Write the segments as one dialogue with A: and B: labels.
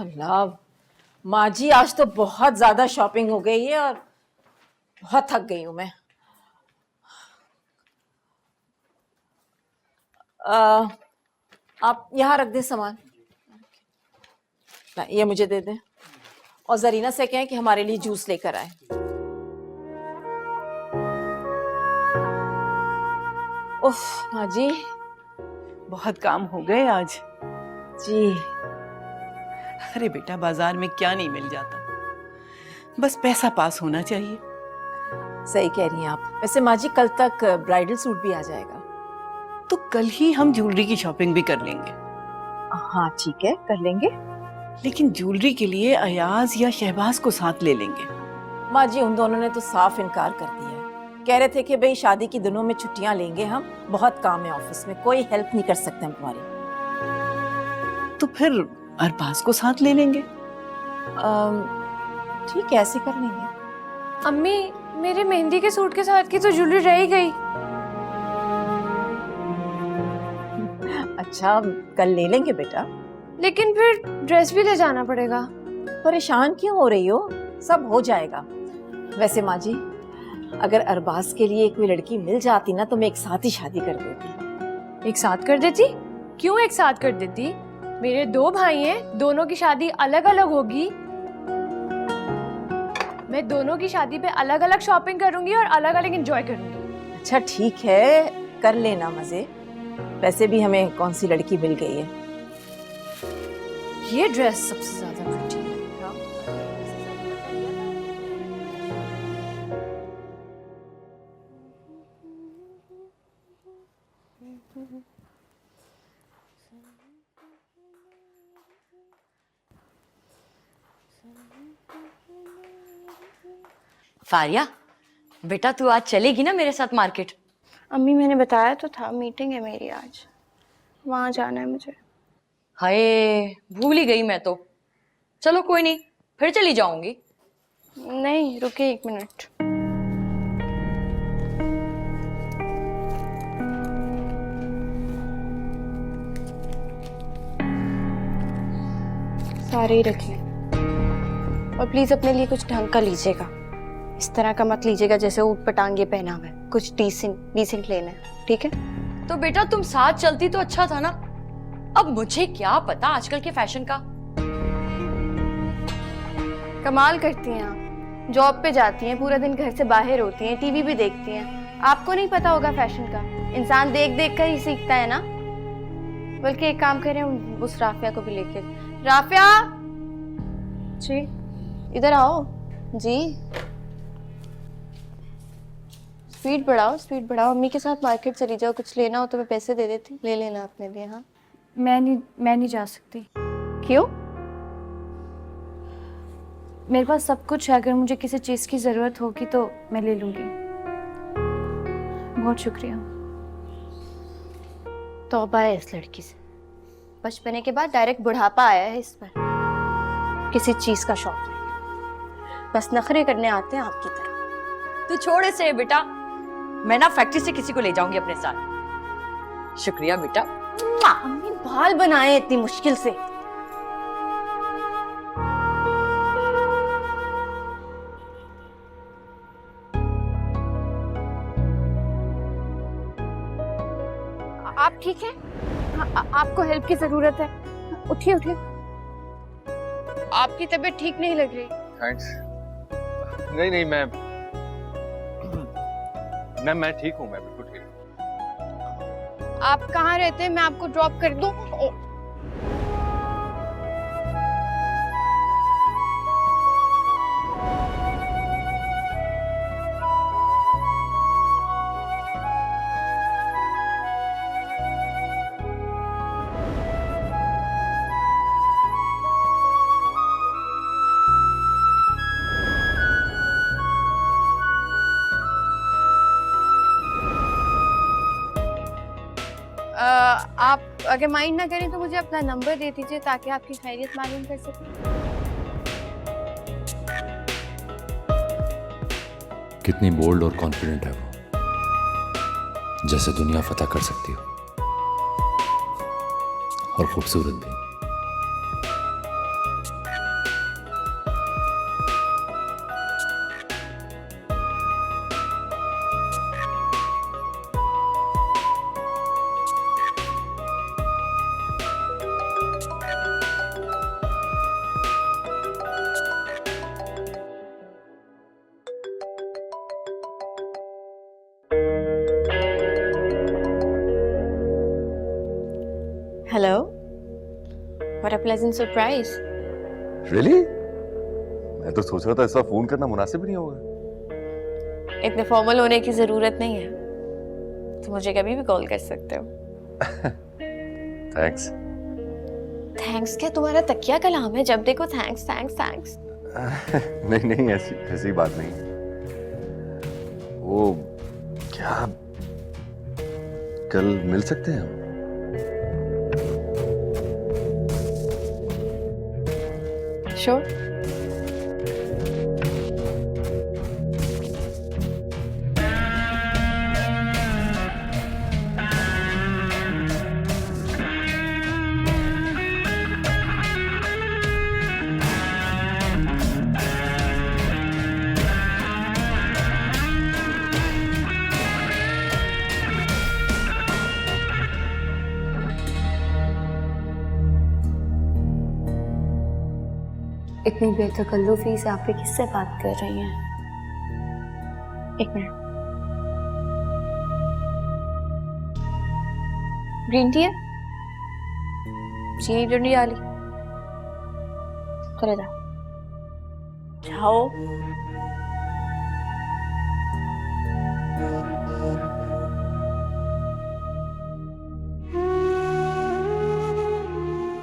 A: अल्लाह, माँ जी आज तो बहुत ज्यादा शॉपिंग हो गई है और बहुत थक गई हूं मैं। आप यहाँ रख दें सामान, ये मुझे दे दें और जरीना से कहें कि हमारे लिए जूस लेकर आए। उफ माँ जी,
B: बहुत काम हो गए आज।
A: जी
B: अरे बेटा, बाजार में क्या नहीं मिल जाता, बस पैसा पास होना चाहिए।
A: सही कह रही हैं आप। वैसे माँ जी कल तक ब्राइडल सूट भी आ जाएगा।
B: तो कल ही हम ज्वेलरी की शॉपिंग भी कर लेंगे।
A: हाँ ठीक है, कर लेंगे।
B: लेकिन ज्वेलरी के लिए अयाज या शहबाज को साथ ले लेंगे।
A: माँ जी उन दोनों ने तो साफ इनकार कर दिया है। कह रहे थे कि भाई शादी के दिनों में छुट्टियां लेंगे, हम बहुत काम है ऑफिस में, कोई हेल्प नहीं कर सकते हम तुम्हारी।
B: तो फिर अरबाज को साथ ले लेंगे।
A: ठीक है, ऐसे कर लेंगे।
C: अम्मी, मेरे मेहंदी के सूट के साथ की तो ज्वेलरी रह ही गई।
A: अच्छा, कल ले लेंगे बेटा।
C: लेकिन फिर ड्रेस भी ले जाना पड़ेगा।
A: परेशान क्यों हो रही हो, सब हो जाएगा। वैसे माँ जी अगर अरबाज के लिए कोई लड़की मिल जाती ना तो मैं एक साथ ही शादी कर देती।
C: एक साथ कर देती? क्यों एक साथ कर देती? मेरे 2 भाई हैं, दोनों की शादी अलग अलग होगी। मैं दोनों की शादी पे अलग अलग शॉपिंग करूंगी और अलग अलग एंजॉय करूंगी।
A: अच्छा ठीक है, कर लेना मजे। वैसे भी हमें कौन सी लड़की मिल गई है।
C: ये ड्रेस सबसे ज्यादा प्रिटी है।
D: फारिया, बेटा तू आज चलेगी ना मेरे साथ मार्केट?
E: अम्मी मैंने बताया तो था, मीटिंग है मेरी आज, वहां जाना है मुझे।
D: हाय, भूल ही गई मैं तो। चलो कोई नहीं, फिर चली जाऊंगी।
E: नहीं रुके 1 मिनट। सारे ही रख लें और प्लीज अपने लिए कुछ ढंग का लीजिएगा। इस तरह का मत लीजिएगा जैसे ऊट पटांगे पहना हुआ है। कुछ डिसेंट लेना है, ठीक है?
D: तो बेटा तुम साथ चलती तो अच्छा था ना। अब मुझे क्या पता आजकल के फैशन का।
E: कमाल करती हैं आप, जॉब पे जाती हैं, पूरा दिन घर से बाहर होती हैं, टीवी भी देखती हैं, आपको नहीं पता होगा फैशन का? इंसान देख देख कर ही सीखता है ना। बल्कि एक काम करें, उस राफिया को भी लेके। राफिया जी, इधर आओ जी। स्पीड बढ़ाओ, स्पीड बढ़ाओ। अम्मी के साथ मार्केट चली जाओ, कुछ लेना हो तो मैं पैसे दे देती, ले लेना अपने लिए। हाँ
C: मैं नहीं जा सकती।
E: क्यों?
C: मेरे पास सब कुछ है, अगर मुझे किसी चीज की जरूरत होगी तो मैं ले लूंगी। बहुत शुक्रिया।
E: तौबा है इस लड़की से, बचपने के बाद डायरेक्ट बुढ़ापा आया है इस पर। किसी चीज का शौक नहीं, बस नखरे करने आते हैं आपकी तरह।
D: तू छोड़ इसे बेटा, मैं ना फैक्ट्री से किसी को ले जाऊंगी अपने साथ। शुक्रिया बेटा।
E: अम्मी बाल बनाए इतनी मुश्किल से।
C: आप ठीक हैं? आपको हेल्प की जरूरत है? उठिए उठिए। आपकी तबीयत ठीक नहीं लग रही।
F: थैंक्स। नहीं मैं ठीक हूँ, मैं बिल्कुल ठीक हूँ।
C: आप कहाँ रहते हैं? मैं आपको ड्रॉप कर दूं? आप अगर माइंड ना करें तो मुझे अपना नंबर दे दीजिए ताकि आपकी खैरियत मालूम कर सकें।
G: कितनी बोल्ड और कॉन्फिडेंट है वो, जैसे दुनिया फतह कर सकती हो, और खूबसूरत भी।
E: What a pleasant surprise.
F: Really? मैं तो सोच रहा था ऐसा फोन करना मुनासिब नहीं होगा।
E: इतने फॉर्मल होने की जरूरत नहीं है, तो मुझे कभी भी कॉल कर सकते हो।
F: थैंक्स।
E: थैंक्स क्या, तुम्हारा तकिया कलाम है, जब देखो थैंक्स थैंक्स थैंक्स।
F: नहीं नहीं, ऐसी बात नहीं। वो क्या कल मिल सकते हैं हम?
E: श्योर।
H: इतनी बेतकल्लुफी से आप किससे बात कर रही हैं?
E: एक मिनट। ग्रीन टी है? चीनी तो नहीं डाली। चले जाओ।
H: जाओ।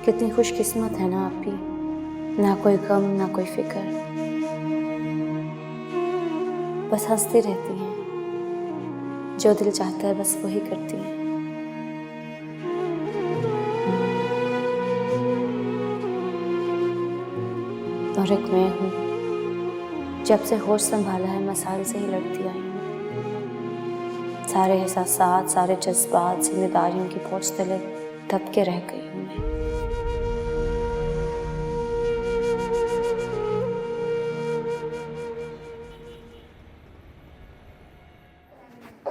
H: कितनी खुशकिस्मत है ना आप भी, ना कोई गम ना कोई फिक्र, बस हंसती रहती हैं, जो दिल चाहता है बस वही करती हैं। और एक मैं हूँ, जब से होश संभाला है मसाल से ही लड़ती आई हूँ। सारे एहसासात, सारे जज्बात, जिम्मेदारियों की बोझ तले दब के रह गई हूँ मैं।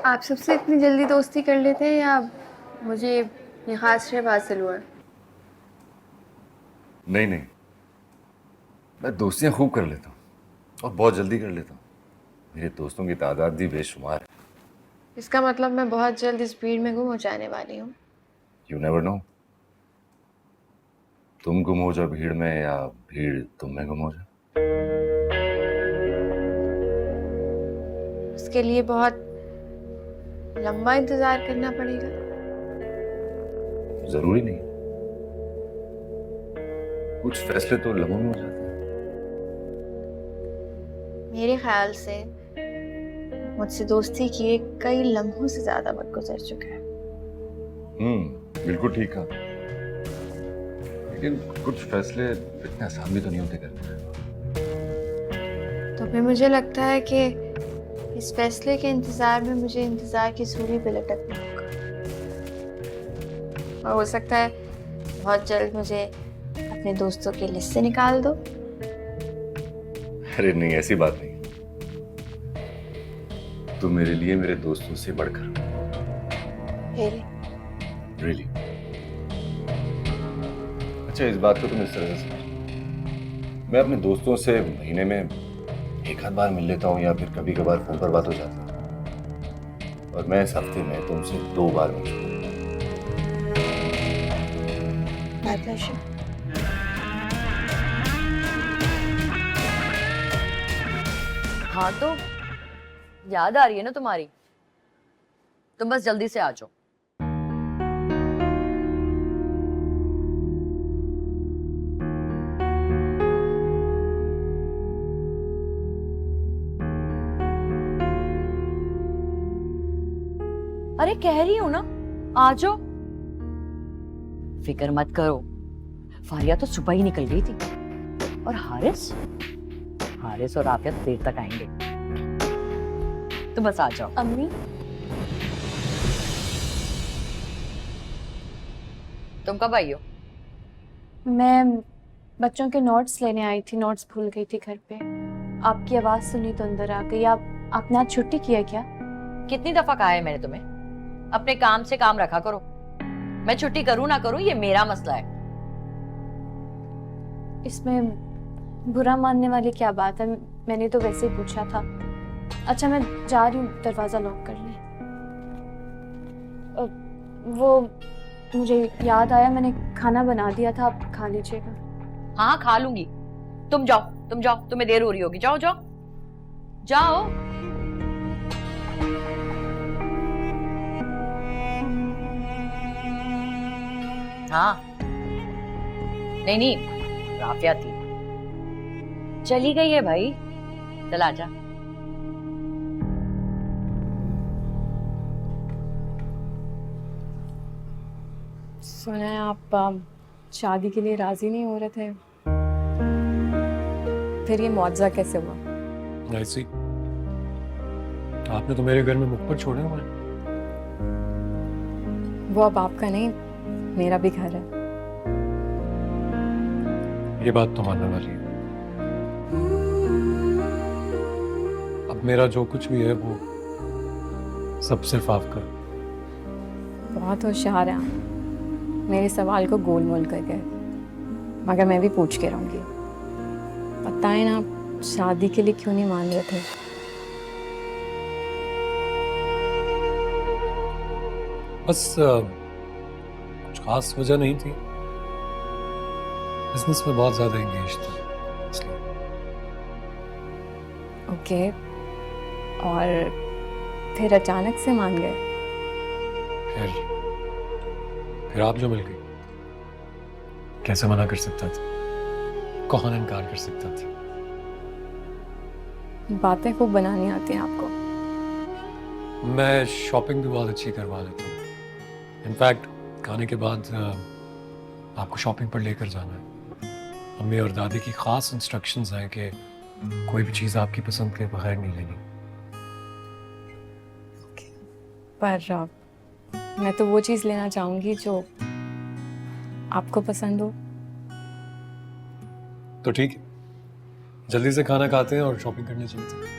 E: आप सबसे इतनी जल्दी दोस्ती कर लेते हैं या मुझे ये खास शय हासिल हुआ है?
G: नहीं नहीं, मैं दोस्तियां खूब कर लेता हूँ और बहुत जल्दी कर लेता हूँ। मेरे दोस्तों की तादाद भी बेशुमार है।
E: इसका मतलब मैं बहुत जल्द इस भीड़ में गुम हो जाने वाली हूँ।
G: यू नेवर नो, तुम गुम हो जाओ भीड़ में या भीड़ तुम में गुम हो जाए।
E: उसके लिए बहुत लंबा इंतजार करना पड़ेगा।
G: जरूरी नहीं, कुछ फैसले तो लम्हों में हो जाते हैं।
E: मेरे ख्याल से मुझसे दोस्ती किए कई लम्हों से ज्यादा वक्त गुजर चुका है।
G: बिल्कुल ठीक कहा, लेकिन कुछ फैसले इतने आसान भी तो नहीं होते करने।
E: तो फिर मुझे लगता है कि इस फैसले के इंतजार में मुझे इंतजार की सूली पे लटकना होगा, और हो सकता है बहुत जल्द मुझे अपने दोस्तों की लिस्ट से निकाल दो।
G: अरे नहीं, ऐसी बात नहीं, तुम मेरे लिए मेरे दोस्तों से बढ़कर। रियली? अच्छा, इस बात को तुम इस तरह से समझो, मैं अपने दोस्तों से महीने में एक आध बार मिल लेता हूँ या फिर कभी कभार फोन पर बात हो जाती है, और मैं इस हफ्ते में तुमसे 2 बार मिल चुका हूँ।
D: हाँ तो याद आ रही है ना तुम्हारी, तुम बस जल्दी से आ जाओ। अरे कह रही हूं ना, आ जाओ। फिक्र मत करो, फारिया तो सुबह ही निकल गई थी, और हारिस और आफिया देर तक आएंगे। तो बस आ जाओ।
H: अम्मी,
D: तुम कब आई हो?
H: मैं बच्चों के नोट्स लेने आई थी, नोट्स भूल गई थी घर पे। आपकी आवाज सुनी तो अंदर आ गई। आपने आज छुट्टी की है क्या?
D: कितनी दफा कहा है मैंने तुम्हें, अपने काम से काम रखा करो। मैं छुट्टी करूं ना करूं ये मेरा मसला है।
H: इसमें बुरा मानने वाली क्या बात है? मैंने तो वैसे ही पूछा था। अच्छा, मैं जा रही हूँ दरवाजा लॉक करने। वो मुझे याद आया, मैंने
E: खाना बना दिया था, आप खा लीजिएगा।
D: हाँ खा लूंगी। तुम जाओ, तुम्हें देर हो रही होगी। जाओ जाओ जाओ। हाँ नहीं नहीं, राफिया थी, चली गई है भाई। चल आजा।
C: सुना है आप शादी के लिए राजी नहीं हो रहे थे, फिर ये मुआवजा कैसे हुआ?
I: ऐसी आपने तो मेरे घर में मुख पर छोड़ा हुआ है।
C: वो अब आपका नहीं, मेरा भी घर है।
I: ये बात तो मानने वाली है। अब मेरा जो कुछ भी है वो सब सिर्फ आपका।
C: बहुत होशियार है आप, मेरे सवाल को गोल मोल कर गए, मगर मैं भी पूछ के रहूंगी। बताएं ना, आप शादी के लिए क्यों नहीं मान रहे थे?
I: बस कुछ खास वजह नहीं थी, बिजनेस में बहुत ज्यादा एंगेज थी इसलिए।
C: ओके, और फिर अचानक से मान गए?
I: फिर आप जो मिल गई, कैसे मना कर सकता था? कौन इनकार कर सकता था?
C: बातें खूब बनानी आती हैं आपको।
I: मैं शॉपिंग भी बहुत अच्छी करवा लेता हूँ। इनफैक्ट खाने के बाद आपको शॉपिंग पर लेकर जाना है। मम्मी और दादी की खास इंस्ट्रक्शंस हैं कि कोई भी चीज़ आपकी पसंद के बगैर नहीं लेनी।
C: पर मैं तो वो चीज़ लेना चाहूँगी जो आपको पसंद हो।
I: तो ठीक है, जल्दी से खाना खाते हैं और शॉपिंग करने चलते हैं।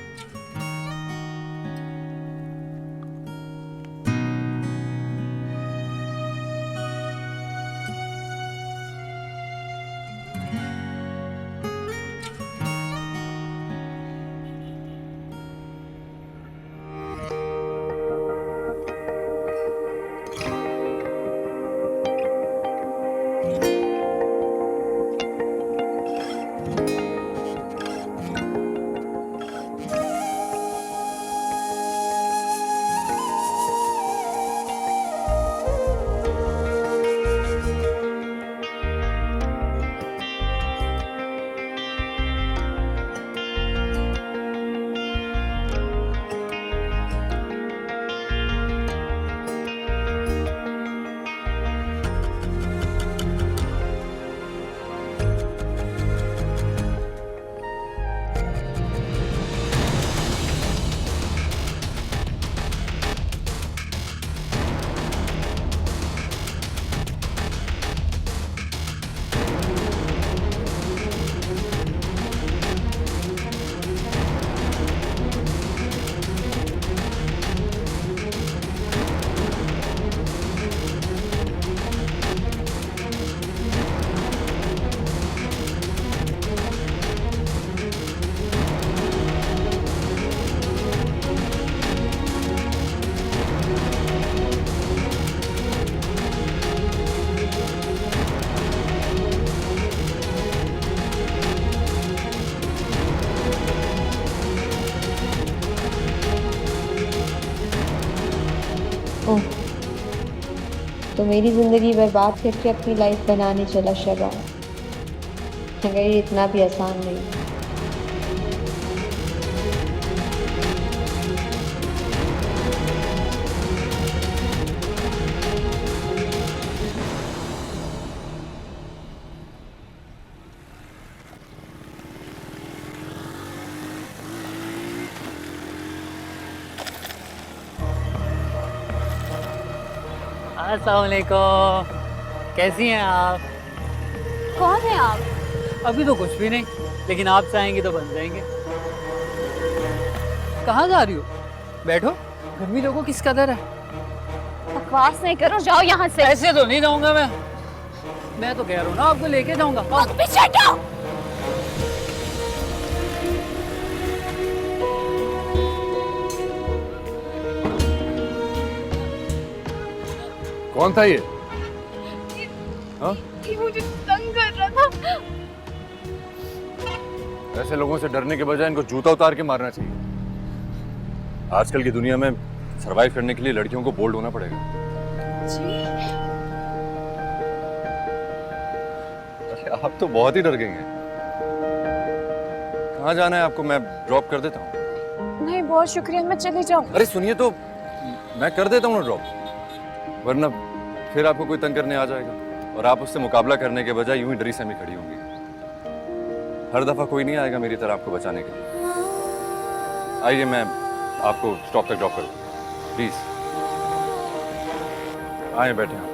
H: ओह, तो मेरी ज़िंदगी बर्बाद करके अपनी लाइफ बनाने चला शबा। मगर ये इतना भी आसान नहीं।
J: अस्सलामुअलैकुम, कैसी हैं आप?
H: कौन है आप?
J: अभी तो कुछ भी नहीं, लेकिन आप चाहेंगी तो बन जाएंगे। कहाँ जा रही हो? बैठो, गर्मी देखो किस कदर है।
H: बकवास नहीं करो, जाओ यहाँ से।
J: ऐसे तो नहीं जाऊंगा मैं तो कह रहा हूँ ना आपको लेके जाऊंगा।
H: पीछे हटो।
F: कौन था ये?
G: हाँ?
E: कि मुझे तंग कर रहा था।
G: ऐसे लोगों से डरने के बजाय इनको जूता उतार के मारना चाहिए। आजकल की दुनिया में सरवाइव करने के लिए लड़कियों को बोल्ड होना पड़ेगा। अरे आप तो बहुत ही डर गई हैं। कहाँ जाना है आपको? मैं ड्रॉप कर देता हूँ।
C: नहीं, बहुत शुक्रिया, मैं चली जाऊँ।
G: अरे सुनिए तो, मैं कर देता हूँ ना ड्रॉप, वरना फिर आपको कोई तंग करने आ जाएगा और आप उससे मुकाबला करने के बजाय यूं ही डरी सहमी खड़ी होंगी। हर दफा कोई नहीं आएगा मेरी तरह आपको बचाने के लिए। आइए, मैं आपको स्टॉप तक ड्रॉप कर दूँ, प्लीज। आए, बैठे आप,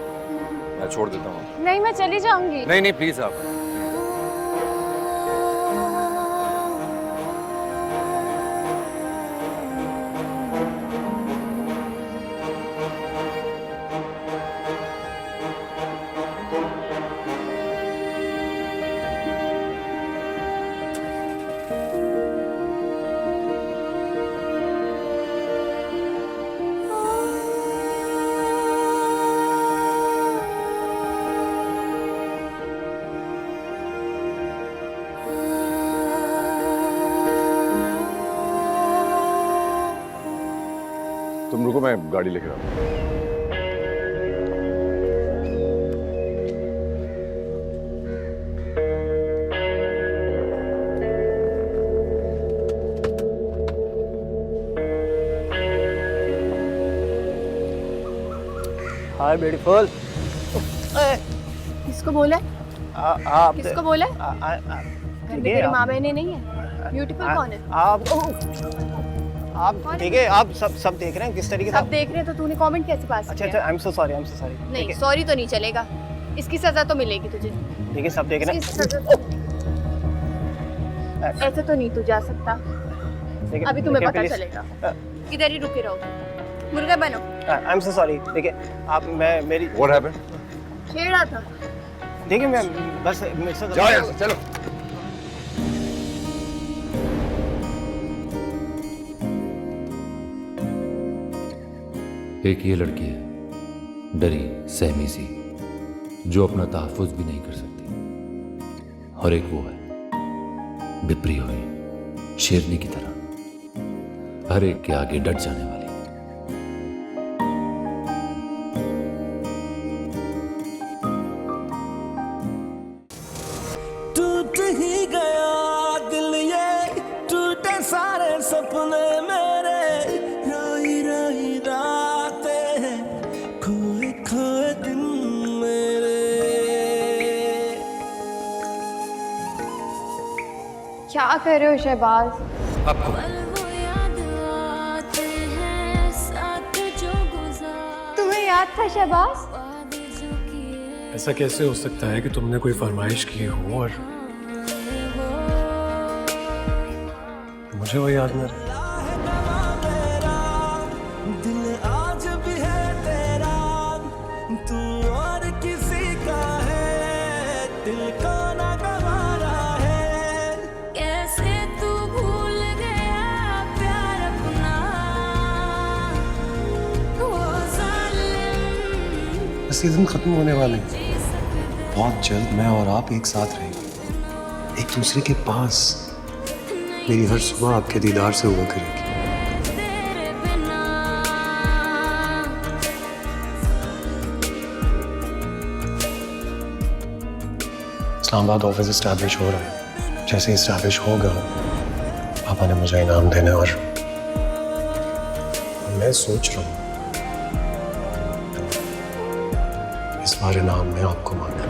G: मैं छोड़ देता हूँ।
C: नहीं, मैं चली जाऊंगी।
G: नहीं नहीं, प्लीज आप। तुम रुको, मैं गाड़ी लेकर आता हूँ।
J: हाय ब्यूटीफुल।
E: किसको बोला?
J: आप
E: किसको बोला? घर में तेरी माँ बहनें नहीं है? ब्यूटीफुल कौन है?
J: आप ठीक है? आप सब देख रहे हैं किस तरीके से?
E: सब देख रहे हैं तो तूने कमेंट कैसे पास
J: अच्छा
E: किया?
J: आई एम सो सॉरी,
E: नहीं, सॉरी तो नहीं चलेगा, इसकी सजा तो मिलेगी तुझे।
J: ठीक है, सब देख रहे
E: इसकी सजा ऐसे तो नहीं तू जा सकता,
J: हैं।
E: अभी तुम्हें पता चलेगा। इधर ही रुके रहो, मुर्गा बनो।
J: I am so sorry. देखिए आप, मैं मेरी
G: What happened?
E: छेड़ा था।
J: देखिए मैं बस मेरे साथ
G: जाओ यहाँ से, चलो।
K: एक ये लड़की है, डरी सहमी सी, जो अपना तहफ़्फ़ुज़ भी नहीं कर सकती, और एक वो है बिपरी हुई शेरनी की तरह, हर एक के आगे डट जाने वाली।
L: टूट ही गया दिल, ये टूटे सारे सपने मेरे, रोई रोई रातें, खोए खोए दिन मेरे।
E: क्या कर रहे हो शहबाज? तुम्हें याद था शहबाज?
I: ऐसा कैसे हो सकता है कि तुमने कोई फरमाइश की हो और मुझे वो याद न रहे?
L: दिल आज भी है तेरा, तू और किसी का है, दिल को ना गवारा है।
H: कैसे तू भूल गया प्यार अपना, वो जालिम।
I: सीजन खत्म होने वाले हैं, बहुत जल्द मैं और आप एक साथ रहेंगे, एक दूसरे के पास। मेरी हर सुबह आपके दीदार से हुआ करेगी। इस्लामाबाद ऑफिस इस्टेब्लिश हो रहा है, जैसे ही इस्टेब्लिश होगा पापा ने मुझे इनाम देना, और मैं सोच रहा हूँ इस बार इनाम में आपको मांगना।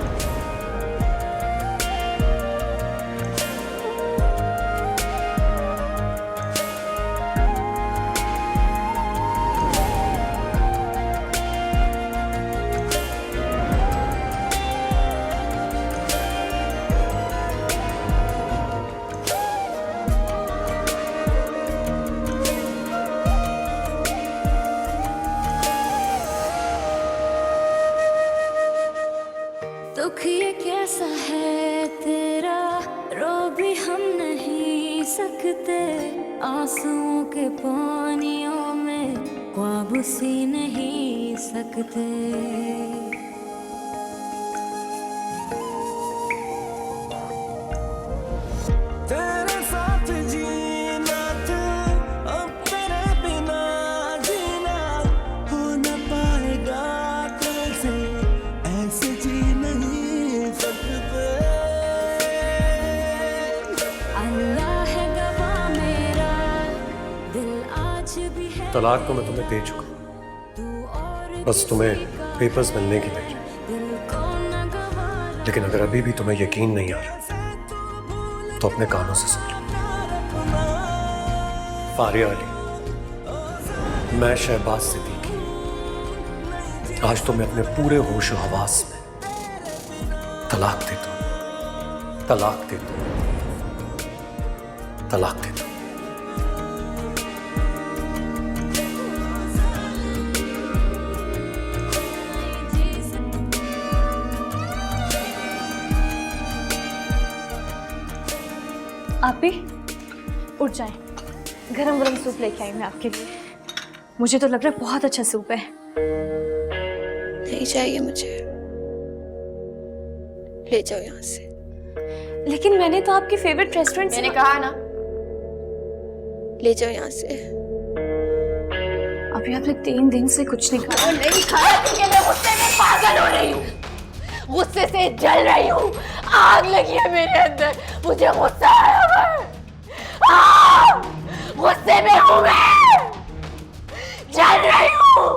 H: दुख ये कैसा है तेरा, रो भी हम नहीं सकते, आंसुओं के पानियों में ख्वाब सी नहीं सकते।
I: तलाक तो मैं तुम्हें दे चुका हूं, बस तुम्हें पेपर्स मिलने की देर है। लेकिन अगर अभी भी तुम्हें यकीन नहीं आ रहा तो अपने कानों से सुन लो। फारिया अली, मैं शहबाज सिद्दीकी आज तुम्हें अपने पूरे होश और हवास में तलाक देता हूं, तलाक देता हूं, तलाक देता हूं।
C: आप भी उठ जाएं। गरम गरम सूप लेके आई मैं आपके लिए। मुझे तो लग रहा है बहुत अच्छा सूप है।
H: नहीं चाहिए मुझे, ले जाओ यहाँ से।
C: लेकिन मैंने तो आपके फेवरेट रेस्टोरेंट से
E: मैंने कहा ना,
H: ले जाओ यहाँ से।
C: अभी आपने 3 दिन से कुछ नहीं खाया।
E: वो नहीं खाया क्योंकि मैं गुस्से में पागल हो रही हूँ, गुस्से से जल रही हूँ, आग लगी है मेरे अंदर, मुझे गुस्सा आया है, गुस्से में हूँ मैं, जल रही हूँ।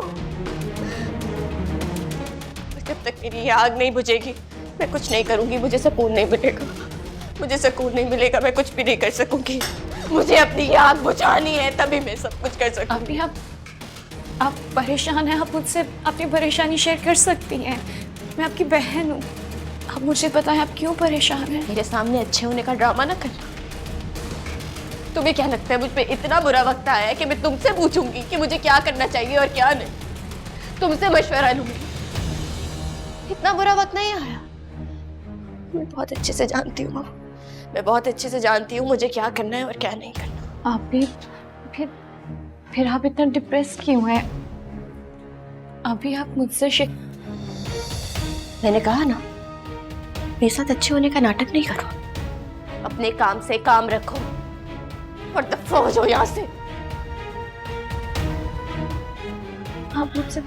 E: जब तक मेरी ये आग नहीं बुझेगी मैं कुछ नहीं करूंगी, मुझे सुकून नहीं मिलेगा, मुझे सुकून नहीं मिलेगा, मैं कुछ भी नहीं कर सकूंगी। मुझे अपनी ये आग बुझानी है, तभी मैं सब कुछ कर सकूंगी।
C: अभी आप परेशान हैं, आप मुझसे अपनी परेशानी शेयर कर सकती हैं। मैं आपकी बहन हूँ, अब मुझे पता है आप क्यों परेशान हैं।
E: मेरे सामने अच्छे होने का ड्रामा ना कर। तुम्हें क्या लगता है मुझ पे इतना बुरा वक्त आया है कि मैं तुमसे पूछूंगी कि मुझे क्या करना चाहिए और क्या नहीं, तुमसे मशवरा लूंगी? इतना बुरा वक्त नहीं आया। मैं बहुत अच्छे से जानती हूँ, मैं बहुत अच्छे से जानती हूँ मुझे क्या करना है और क्या नहीं करना।
C: आप भी फिर आप इतना डिप्रेस क्यों हैं? अभी आप मुझसे
E: मैंने कहा ना, मेरे साथ अच्छे होने का नाटक नहीं करो, अपने काम से काम रखो और दफा हो जाओ यहाँ से।
C: आप मुझसे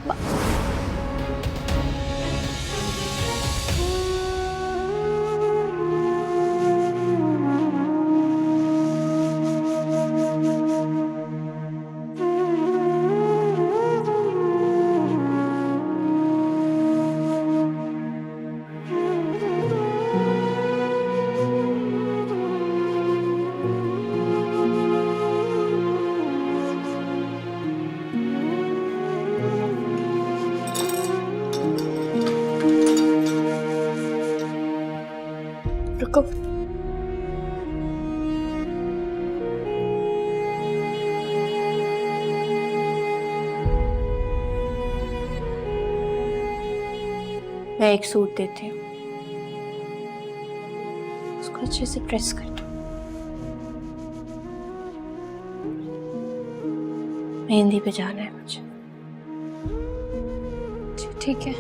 E: रुको। मैं एक सूट देती हूँ, उसको अच्छे से प्रेस कर दो। मेहंदी पे जाना है मुझे।
C: ठीक है।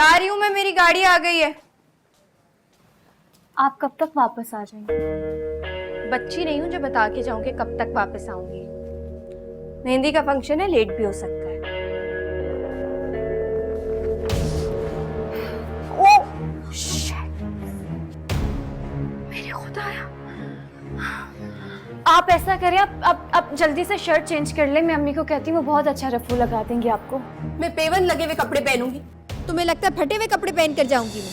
E: जा रही हूँ मैं, मेरी गाड़ी आ गई है।
H: आप कब तक वापस आ जाएंगे?
E: बच्ची नहीं हूँ जो बता के जाऊंगी कब तक वापस आऊंगी। मेहंदी का फंक्शन है, लेट भी हो सकता है। ओ शिट, मेरे खुदाया।
H: आप ऐसा करें, आप जल्दी से शर्ट चेंज कर लें। मैं अम्मी को कहती हूँ, वो बहुत अच्छा रफू लगा देंगी आपको।
A: मैं पेवन लगे हुए कपड़े पहनूंगी, तुम्हें लगता है फटे हुए कपड़े पहन कर जाऊंगी मैं?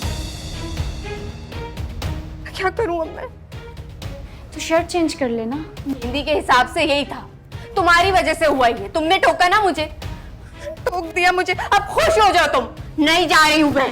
E: क्या करूँ अब मैं?
H: तो शर्ट चेंज कर लेना।
E: मेहंदी के हिसाब से यही था, तुम्हारी वजह से हुआ ये। तुमने टोका ना मुझे, टोक दिया मुझे। अब खुश हो जाओ तुम। नहीं जा रही हूँ मैं।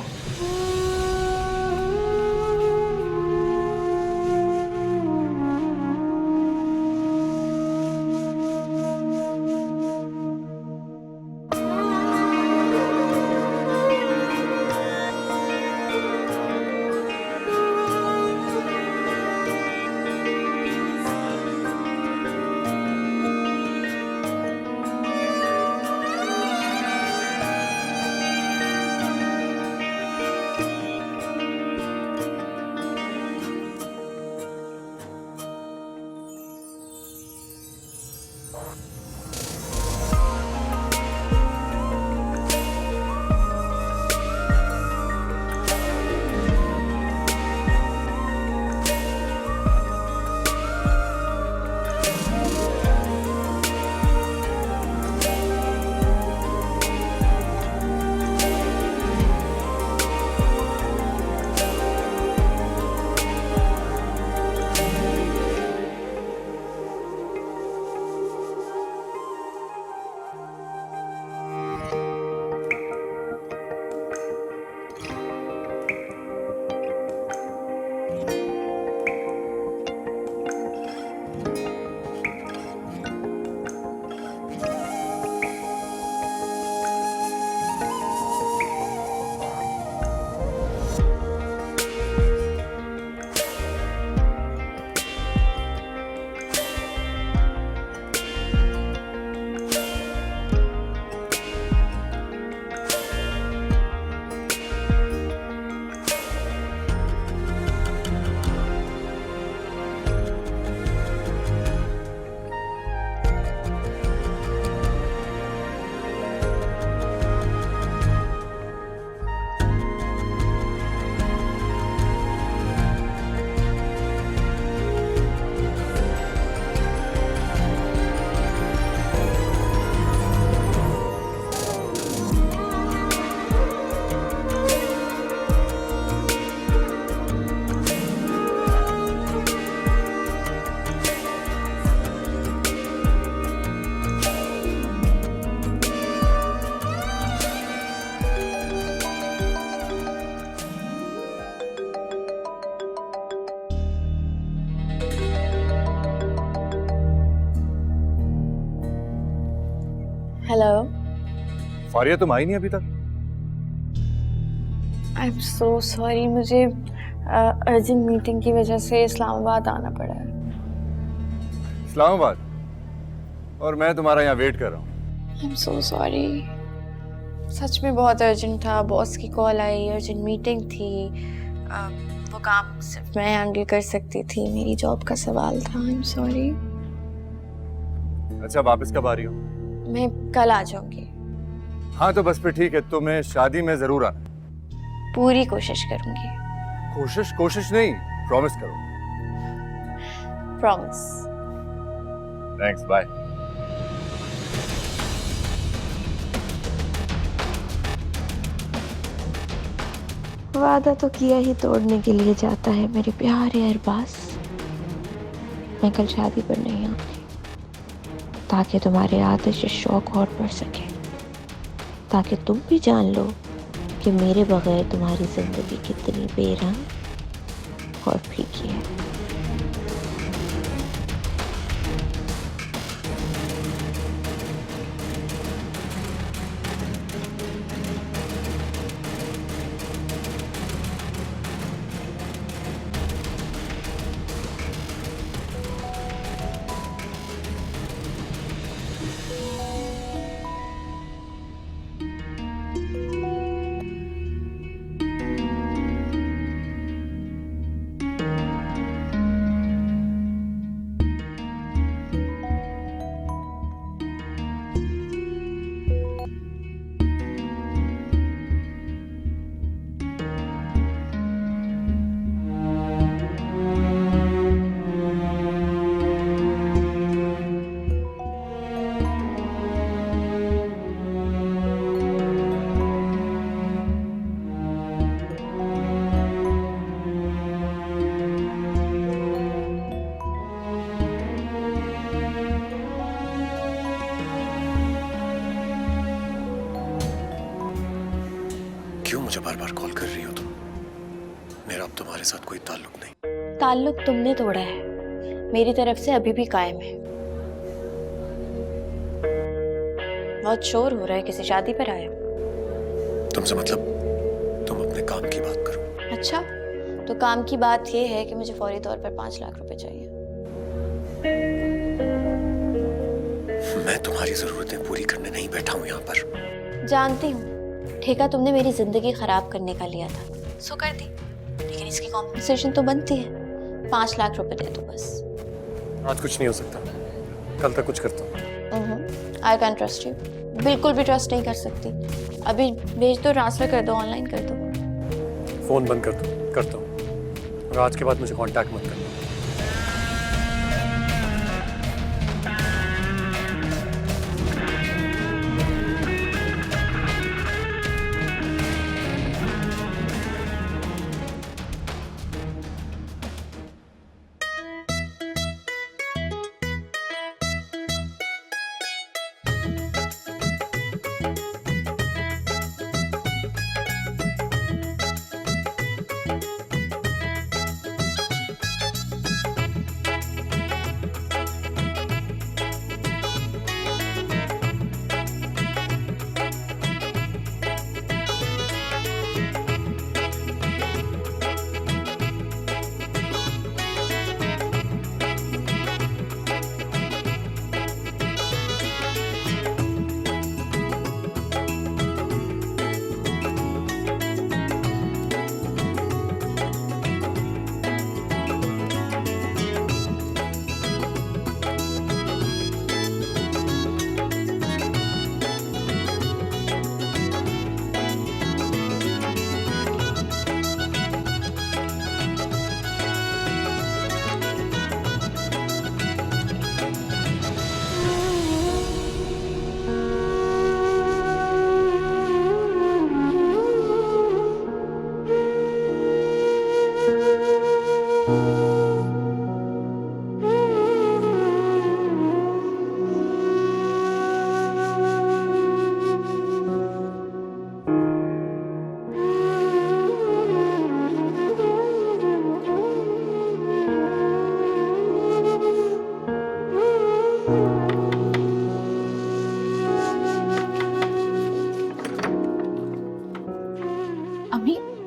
H: हेलो।
G: फारिया तुम आई नहीं अभी तक?
H: आई एम सो सॉरी, मुझे अर्जेंट मीटिंग की वजह से इस्लामाबाद आना पड़ा है।
G: इस्लामाबाद? और मैं तुम्हारा यहाँ वेट कर रहा हूँ।
H: आई एम सो सॉरी, सच में बहुत अर्जेंट था। बॉस की कॉल आई, अर्जेंट मीटिंग थी। वो काम सिर्फ मैं हैंडल कर सकती थी, मेरी जॉब का सवाल था। I am sorry.
G: अच्छा, वापस कब आ रही हो?
H: मैं कल आ जाऊंगी।
G: हाँ तो बस फिर ठीक है, तुम्हें शादी में जरूर आना।
H: पूरी कोशिश करूंगी।
G: कोशिश नहीं, प्रॉमिस करो।
H: प्रॉमिस।
G: Thanks, bye.
H: वादा तो किया ही तोड़ने के लिए जाता है मेरे प्यारे अरबाज। मैं कल शादी पर नहीं आऊंगी ताकि तुम्हारे आतिश शौक और बढ़ सके, ताकि तुम भी जान लो कि मेरे बगैर तुम्हारी जिंदगी कितनी बेरंग और फीकी है।
I: साथ कोई ताल्लुक नहीं।
H: ताल्लुक तुमने तोड़ा है, मेरी तरफ से अभी भी कायम है। बहुत शोर हो रहा है, किसी शादी पर आए?
I: तुमसे मतलब तुम अपने काम की बात करो।
H: अच्छा, तो काम की बात ये है कि मुझे फौरी तौर पर 5 लाख रुपए चाहिए।
I: मैं तुम्हारी जरूरतें पूरी करने नहीं बैठा हूँ यहाँ पर।
H: जानती हूँ, ठेका तुमने मेरी जिंदगी खराब करने का लिया था, सो कर दी, लेकिन इसकी कॉम्पेंसेशन तो बनती है। 5 लाख रुपए दे दो बस।
I: आज कुछ नहीं हो सकता, कल तक कुछ करता हूँ।
H: I can trust you. बिल्कुल भी ट्रस्ट नहीं कर सकती। अभी भेज दो, ट्रांसफर कर दो, ऑनलाइन कर दो।
I: फोन बंद कर दो, करता हूँ, और आज के बाद मुझे कांटेक्ट मत करना।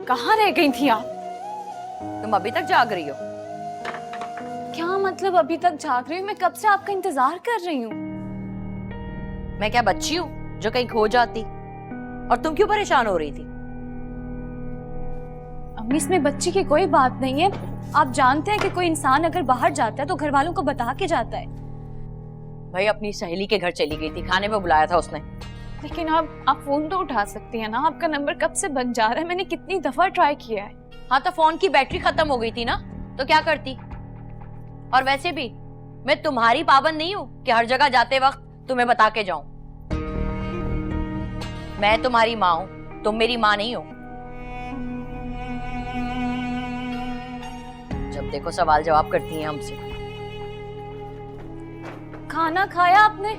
C: कहाँ रह गई थी आप?
D: तुम अभी तक जाग रही हो?
C: क्या मतलब अभी तक जाग रही हूँ? मैं कब से आपका इंतजार कर रही हूँ।
D: मैं क्या बच्ची हूँ जो कहीं खो जाती? और तुम क्यों परेशान हो रही थी?
C: अम्मी, इसमें बच्ची की कोई बात नहीं है। आप जानते हैं कि कोई इंसान अगर बाहर जाता है तो घर वालों को बता के जाता है।
D: भाई अपनी सहेली के घर चली गई थी, खाने पे बुलाया था उसने।
C: लेकिन आप फोन तो उठा सकती हैं ना, आपका नंबर कब से बन जा रहा है, मैंने कितनी दफा ट्राई किया है।
D: हाँ तो फोन की बैटरी खत्म हो गई थी ना, तो क्या करती? और वैसे भी मैं तुम्हारी पाबंद नहीं हूँ कि हर जगह जाते वक्त तुम्हें बता के जाऊं। मैं तुम्हारी माँ हूँ, तुम मेरी माँ नहीं हो। जब देखो सवाल जवाब करती हैं हमसे।
C: खाना खाया आपने?